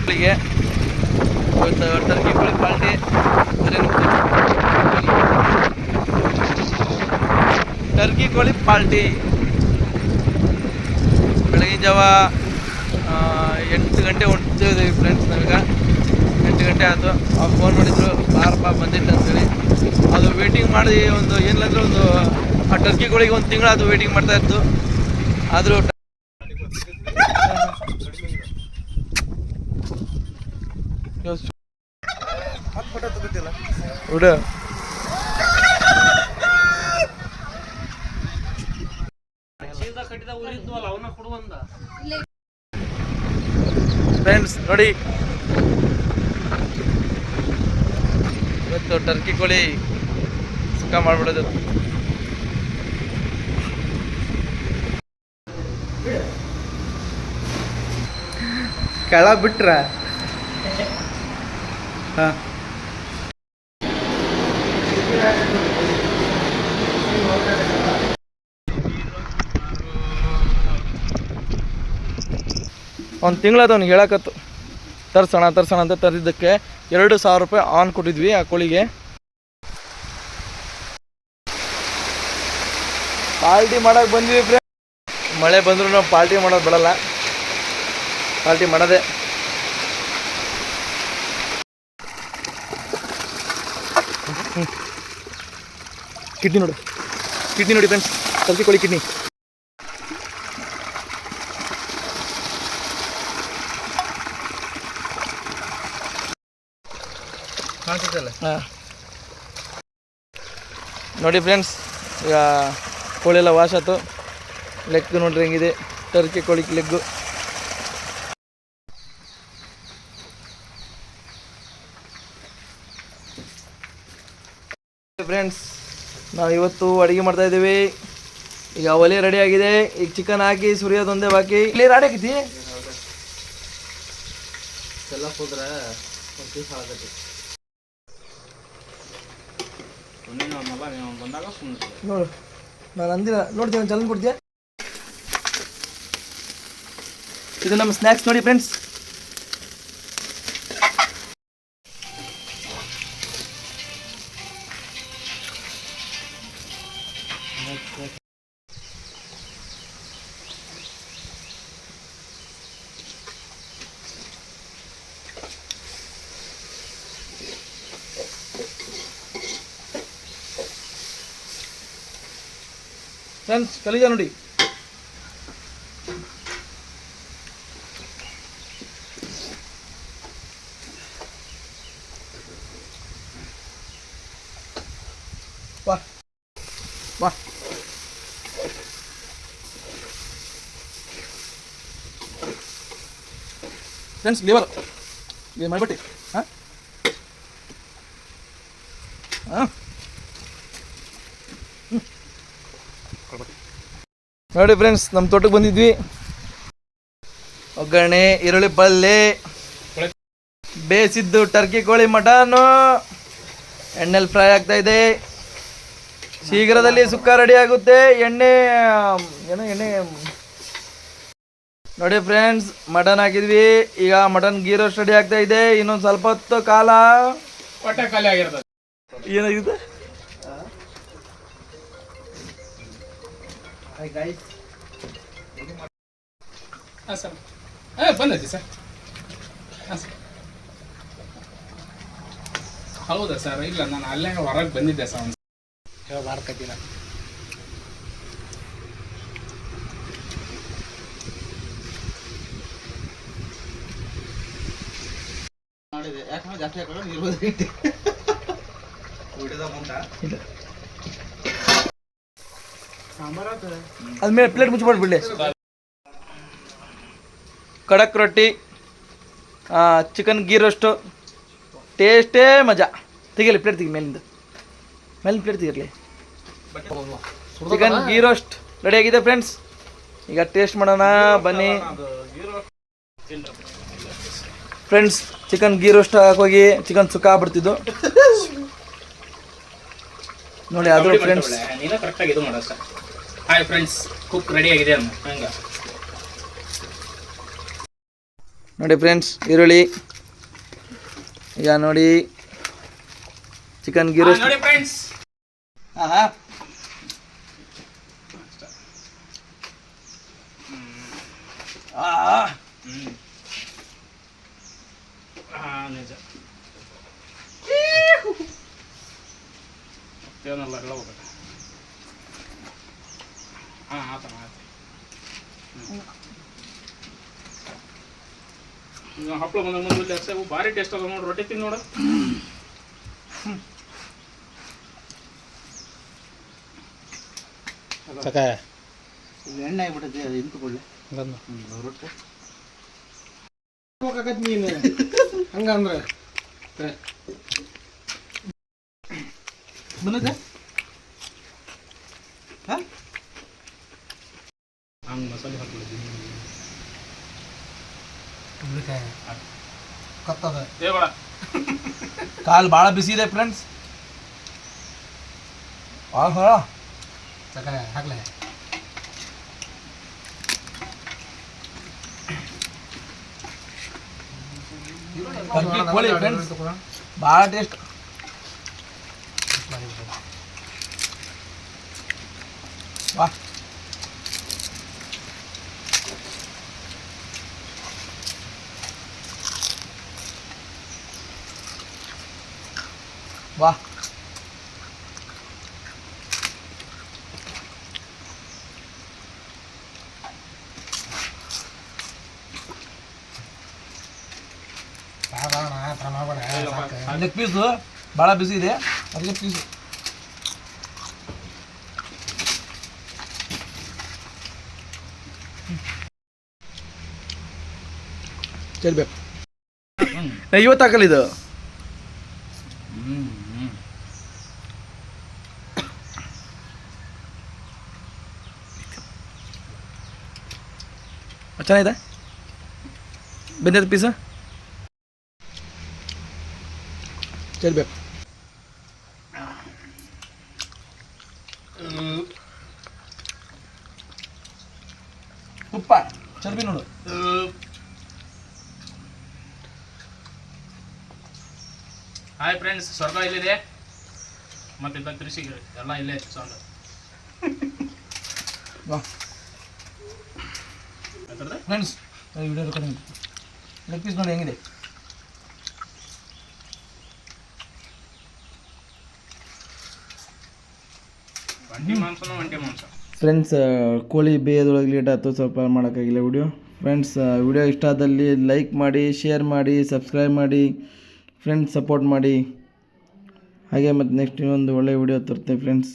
ಹೋಟ್ಲಿಗೆ. ಇವತ್ತು ಟರ್ಕಿ ಕೋಳಿ ಪಾರ್ಟಿ. ಟರ್ಕಿ ಕೋಳಿ ಪಾರ್ಟಿ ಬೆಳಗಿನ ಜಾವ 8 ಗಂಟೆ ಹೊಂಟಿದ್ದೀವಿ ಫ್ರೆಂಡ್ಸ್. ನಾವೀಗ 8 ಗಂಟೆ ಆಯಿತು. ಅವ್ರು ಫೋನ್ ಮಾಡಿದ್ರು ಬಾರಪ್ಪ ಬಂದಿತ್ತು ಅಂತೇಳಿ. ಅದು ವೇಟಿಂಗ್ ಮಾಡಿ ಒಂದು ಏನಿಲ್ಲಂದ್ರೆ ಒಂದು ಆ ಟರ್ಕಿ ಕೋಳಿಗೆ 1 ತಿಂಗಳು ಅದು ವೇಟಿಂಗ್ ಮಾಡ್ತಾಯಿತ್ತು. ಆದರೂ ಫ್ರೆಂಡ್ಸ್ ನೋಡಿ, ಇವತ್ತು ಟರ್ಕಿ ಕೋಳಿ ಸುಕ್ಕ ಮಾಡ್ಬಿಡೋದು. ಕೆಳ ಬಿಟ್ರ ಹಾಂ ಒಂದು ತಿಂಗಳದು ಅವ್ನಿಗೆ ಹೇಳಕತ್ತು ತರ್ಸೋಣ ಅಂತ ತರಿದ್ದಕ್ಕೆ 2,000 ರೂಪಾಯಿ ಆನ್ ಕೊಟ್ಟಿದ್ವಿ ಆ ಕೋಳಿಗೆ. ಪಾರ್ಟಿ ಮಾಡೋಕೆ ಬಂದ್ವಿ ಫ್ರೆಂಡ್. ಮಳೆ ಬಂದರೂ ನಾವು ಪಾರ್ಟಿ ಮಾಡೋದು ಬಿಡಲ್ಲ, ಪಾರ್ಟಿ ಮಾಡೋದೆ. ಕಿಡ್ನಿ ನೋಡಿ ಫ್ರೆಂಡ್ಸ್, ಟರ್ಕಿ ಕೋಳಿ ಕಿಡ್ನಿ. ಹಾಂ ನೋಡಿ ಫ್ರೆಂಡ್ಸ್, ಈಗ ಕೋಳಿ ಎಲ್ಲ ವಾಶ್ ಆಯ್ತು. ಲೆಗ್ ನೋಡ್ರಿ ಹೆಂಗಿದೆ ಟರ್ಕಿ ಕೋಳಿ ಲೆಗ್ಗು. ಫ್ರೆಂಡ್ಸ್, ನಾವು ಇವತ್ತು ಅಡುಗೆ ಮಾಡ್ತಾಯಿದ್ದೀವಿ. ಈಗ ಒಲೆ ರೆಡಿ ಆಗಿದೆ. ಈಗ ಚಿಕನ್ ಹಾಕಿ ಸುರಿಯೋದೊಂದೇ ಬಾಕಿ. ಇಲ್ಲಿ ರೆಡಿ ಆಗೈತಿ ಎಲ್ಲ ಹೋದ್ರೆ ನೋಡು. ನಾನು ಅಂದಿನ ನೋಡ್ತೀನಿ, ಚಲನ್ ಕೊಡ್ತೀಯ. ಇದು ನಮ್ಮ ಸ್ನ್ಯಾಕ್ಸ್ ನೋಡಿ ಫ್ರೆಂಡ್ಸ್. ಫ್ರೆಂಡ್ಸ್ ಕಲಿಜ ನೋಡಿ, ವಾ ವಾ ಫ್ರೆಂಡ್ಸ್. ಲಿವರ್ ಇದು ಮಾಡಿಬಿಟ್ಟು ಹಾಂ ಹಾಂ ನೋಡಿ ಫ್ರೆಂಡ್ಸ್, ನಮ್ಮ ತೋಟಕ್ಕೆ ಬಂದಿದ್ವಿ. ಒಗ್ಗರಣೆ, ಈರುಳ್ಳಿ ಪಲ್ಲೆ, ಬೇಯಿಸಿದ್ದು ಟರ್ಕಿ ಕೋಳಿ ಮಟನ್ನು ಎಣ್ಣೆಲಿ ಫ್ರೈ ಆಗ್ತಾ ಇದೆ. ಶೀಘ್ರದಲ್ಲಿ ಸುಕ್ಕ ರೆಡಿ ಆಗುತ್ತೆ. ಎಣ್ಣೆ ನೋಡಿ ಫ್ರೆಂಡ್ಸ್, ಮಟನ್ ಹಾಕಿದ್ವಿ. ಈಗ ಮಟನ್ ಗೀ ರೋಸ್ಟ್ ರೆಡಿ ಆಗ್ತಾ ಇದೆ. ಇನ್ನೊಂದು ಸ್ವಲ್ಪ ಹೊತ್ತು ಕಾಲ ಏನಾಗಿದೆ ಹಾಂ ಸರ್. ಬಂದೈತಿ ಸರ್. ಹಾಂ ಸರ್. ಹೌದಾ ಸರ್? ಇಲ್ಲ, ನಾನು ಅಲ್ಲೇ ಹೊರಗೆ ಬಂದಿದ್ದೆ ಸರ್. ಒಂದು ಮಾಡ್ಕತ್ತೀನಿ ಮಾಡಿದೆ. ಯಾಕಂದ್ರೆ ಜಾಸ್ತಿ ಹಾಕೋಣ ಇರ್ಬೋದು. ಅದ್ಮೇಲೆ ಪ್ಲೇಟ್ ಮುಚ್ಚಿಬಿಡ್ಬಿಡ್ಲಿ. ಕಡಕ್ ರೊಟ್ಟಿ, ಚಿಕನ್ ಗೀ ರೋಸ್ಟು, ಟೇಸ್ಟೇ ಮಜಾ. ತೆಗಿಯಲಿ ಪ್ಲೇಟ್, ತೆಗಿ ಮೇಲಿಂದ ಪ್ಲೇಟ್ ತೆಗಿರಲಿ. ಚಿಕನ್ ಗೀ ರೋಸ್ಟ್ ರೆಡಿಯಾಗಿದೆ ಫ್ರೆಂಡ್ಸ್. ಈಗ ಟೇಸ್ಟ್ ಮಾಡೋಣ ಬನ್ನಿ ಫ್ರೆಂಡ್ಸ್. ಚಿಕನ್ ಗೀ ರೋಸ್ಟ್ ಹಾಕೋಗಿ ಚಿಕನ್ ಸುಕ್ಕ ಆಗ್ಬಿಡ್ತಿದ್ದು ನೋಡಿ. ಆದರೂ ಫ್ರೆಂಡ್ಸ್ ನೀನು ಕರೆಕ್ಟಾಗಿ ಇದು ಮಾಡೋದು sir. Hi friends, cook ready ಆಗಿದೆ ಅಮ್ಮ. ಹಂಗೆ ನೋಡಿ ಫ್ರೆಂಡ್ಸ್ ಈರುಳ್ಳಿ ಈಗ ನೋಡಿ ಚಿಕನ್ ಗೀರು ನೋಡಿ ಫ್ರೆಂಡ್ಸ್. ಹಾಂ ನಿಜ ಮತ್ತೇನಲ್ಲ ಹೇಳ್ಬೇಕು. ಹಾಂ ಆತ ಹಪ್ಪಳ ಬಂದ ಮುಂದೆ ಅಷ್ಟೇ ಭಾರಿ ಟೇಸ್ಟ್ ಅದ ನೋಡಿ. ರೊಟ್ಟಿ ತಿಂದು ನೋಡು. ಎಣ್ಣೆ ಆಗ್ಬಿಟ್ಟೈತಿ ಅದು ಇಂತ್ಕೊಳ್ಳಿ ರೊಟ್ಟಿ ಹೋಗಕತ್ ನೀನು ಹಂಗಂದ್ರೆ ಬಂದೈತೆ ಹಾಂ ಹಂಗೆ ಮಸಾಲೆ ಹಾಕ್ಲಿಲ್ಲ ಕತ್ತದ ಏ ಬೇಡ. ಕಾಲು ಭಾಳ ಬಿಸಿ ಇದೆ ಫ್ರೆಂಡ್ಸ್. ಸಕ್ಕರೆ ಹಾಕ್ಲೆ ಕೋಳಿ ಫ್ರೆಂಡ್ಸ್ ಭಾಳ ಟೇಸ್ಟ್. ವಾ ವಾ ಲೆಗ್ ಪೀಸು ಭಾಳ ಬಿಸಿ ಇದೆ ಅದಕ್ಕೆ ಪೀಸು ಚೆಲ್ಬೇಕು ಇವತ್ತು ಹಾಕಲ್ಲ ಇದು. ಚೆನ್ನಾಗಿದೆ ಬೆಂದದ ಪೀಸು ಚೆಲ್ಬೇಕು. ಉಪ್ಪ ಚರ್ಬಿ ನೋಡು. ಹಾಯ್ ಫ್ರೆಂಡ್ಸ್, ಸ್ವರ್ಗ ಇಲ್ಲಿದೆ ಮತ್ತೆ ತಿರ್ಸಿ ಎಲ್ಲ ಇಲ್ಲೇ sound. Friends video recording leg piece ನೋಡಿ ಹೆಂಗಿದೆ. ಫ್ರೆಂಡ್ಸ್ ಕೋಳಿ ಬೇಯೋದ್ರೊಳಗೆ ಲೇಟ್ ಆಯ್ತು, ಸ್ವಲ್ಪ ಮಾಡೋಕ್ಕಾಗಿಲ್ಲ ವಿಡಿಯೋ. ಫ್ರೆಂಡ್ಸ್ ವಿಡಿಯೋ ಇಷ್ಟ ಆದಲ್ಲಿ ಲೈಕ್ ಮಾಡಿ, ಶೇರ್ ಮಾಡಿ, ಸಬ್ಸ್ಕ್ರೈಬ್ ಮಾಡಿ, ಫ್ರೆಂಡ್ಸ್ ಸಪೋರ್ಟ್ ಮಾಡಿ. ಹಾಗೆ ಮತ್ತು ನೆಕ್ಸ್ಟ್ ಇನ್ನೊಂದು ಒಳ್ಳೆಯ ವಿಡಿಯೋ ತರ್ತೀನಿ ಫ್ರೆಂಡ್ಸ್.